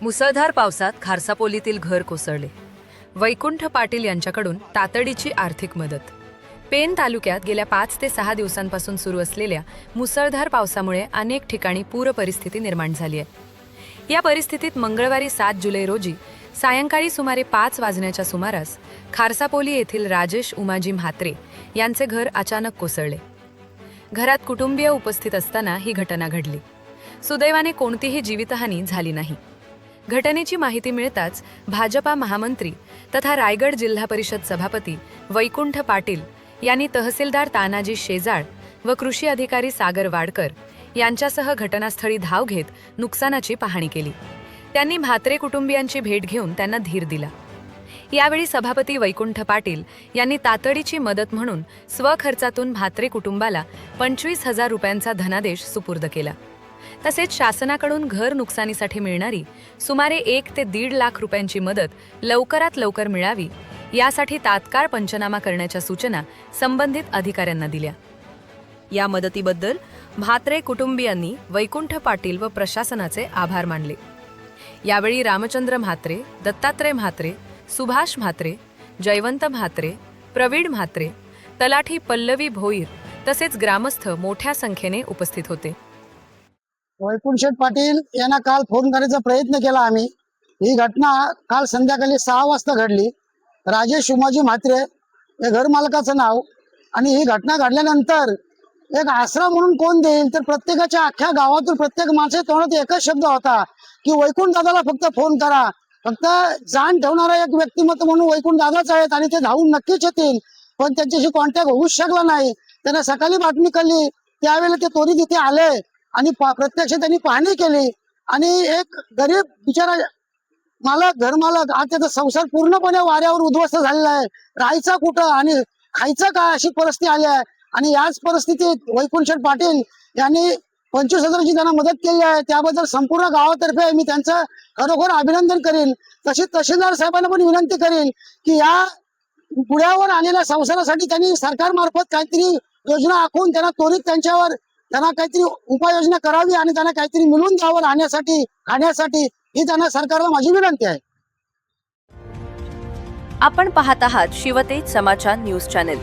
मुसळधार पावसात खारसापोलीतील घर कोसळले. वैकुंठ पाटील यांच्याकडून तातडीची आर्थिक मदत. पेन तालुक्यात गेल्या 5 ते 6 दिवसांपासून सुरू असलेल्या मुसळधार पावसामुळे अनेक ठिकाणी पूर परिस्थिती निर्माण झाली आहे. या परिस्थितीत मंगळवारी 7 जुलै रोजी सायंकाळी सुमारे 5 वाजण्याच्या सुमारास खारसापोली येथील राजेश उमाजी म्हात्रे यांचे घर अचानक कोसळले. घरात कुटुंबीय उपस्थित असताना ही घटना घडली. सुदैवाने कोणतीही जीवितहानी झाली नाही. घटनेची माहिती मिळताच भाजपा महामंत्री तथा रायगड जिल्हा परिषद सभापती वैकुंठ पाटील यांनी तहसीलदार तानाजी शेजाळ व कृषी अधिकारी सागर वाडकर यांच्यासह घटनास्थळी धाव घेत नुकसानाची पाहणी केली. त्यांनी म्हात्रे कुटुंबियांची भेट घेऊन त्यांना धीर दिला. यावेळी सभापती वैकुंठ पाटील यांनी तातडीची मदत म्हणून स्वखर्चातून म्हात्रे कुटुंबाला 25,000 रुपयांचा धनादेश सुपूर्द केला. तसेच शासनाकडून घर नुकसानीसाठी मिळणारी सुमारे 1 ते 1.5 लाख रुपयांची मदत लवकरात लवकर मिळावी यासाठी तात्काळ पंचनामा करण्याच्या सूचना संबंधित अधिकाऱ्यांना दिल्या. या मदतीबद्दल म्हात्रे कुटुंबियांनी वैकुंठ पाटील व प्रशासनाचे आभार मानले. यावेळी रामचंद्र म्हात्रे, दत्तात्रय म्हात्रे, सुभाष म्हात्रे, जयवंत म्हात्रे, प्रवीण म्हात्रे, तलाठी पल्लवी भोईर तसेच ग्रामस्थ मोठ्या संख्येने उपस्थित होते. वैकुंठ पाटील यांना काल फोन करायचा प्रयत्न केला आम्ही. ही घटना काल संध्याकाळी 6 वाजता घडली. राजेश उमाजी म्हात्रे हे घर मालकाचं नाव. आणि ही घटना घडल्यानंतर एक आसरा म्हणून कोण देईल, तर प्रत्येकाच्या अख्ख्या गावातून प्रत्येक माणसाच्या तोंडात एकच शब्द होता की वैकुंठ दादाला फक्त फोन करा. फक्त जाण ठेवणारा एक व्यक्तिमत्व म्हणून वैकुंठ दादाच आहेत आणि ते धावून नक्कीच येतील. पण त्यांच्याशी कॉन्टॅक्ट होऊच शकला नाही. त्यांना सकाळी बातमी कळली, त्यावेळेला ते त्वरित इथे आले आणि प्रत्यक्ष त्यांनी पाहणी केली. आणि एक गरीब बिचारा मालक, घरमालक, आज त्याचा संसार पूर्णपणे वाऱ्यावर उद्ध्वस्त झालेला आहे. राहायचा कुठं आणि खायचं काय अशी परिस्थिती आली आहे. आणि याच परिस्थितीत वैकुंठ पाटील यांनी 25,000ची त्यांना मदत केली आहे. त्याबद्दल संपूर्ण गावातर्फे मी त्यांचं खरोखर अभिनंदन करीन. तसेच तहसीलदार साहेबांना पण विनंती करीन की या पुढ्यावर आलेल्या संसारासाठी त्यांनी सरकारमार्फत काहीतरी योजना आखून त्यांना त्वरित त्यांना काहीतरी उपाययोजना करावी आणि त्यांना काहीतरी मिळवून द्यावं राहण्यासाठी, खाण्यासाठी. ही त्यांना सरकारला माझी विनंती आहे. आपण पाहत आहात शिवतेज समाचार न्यूज चॅनेल.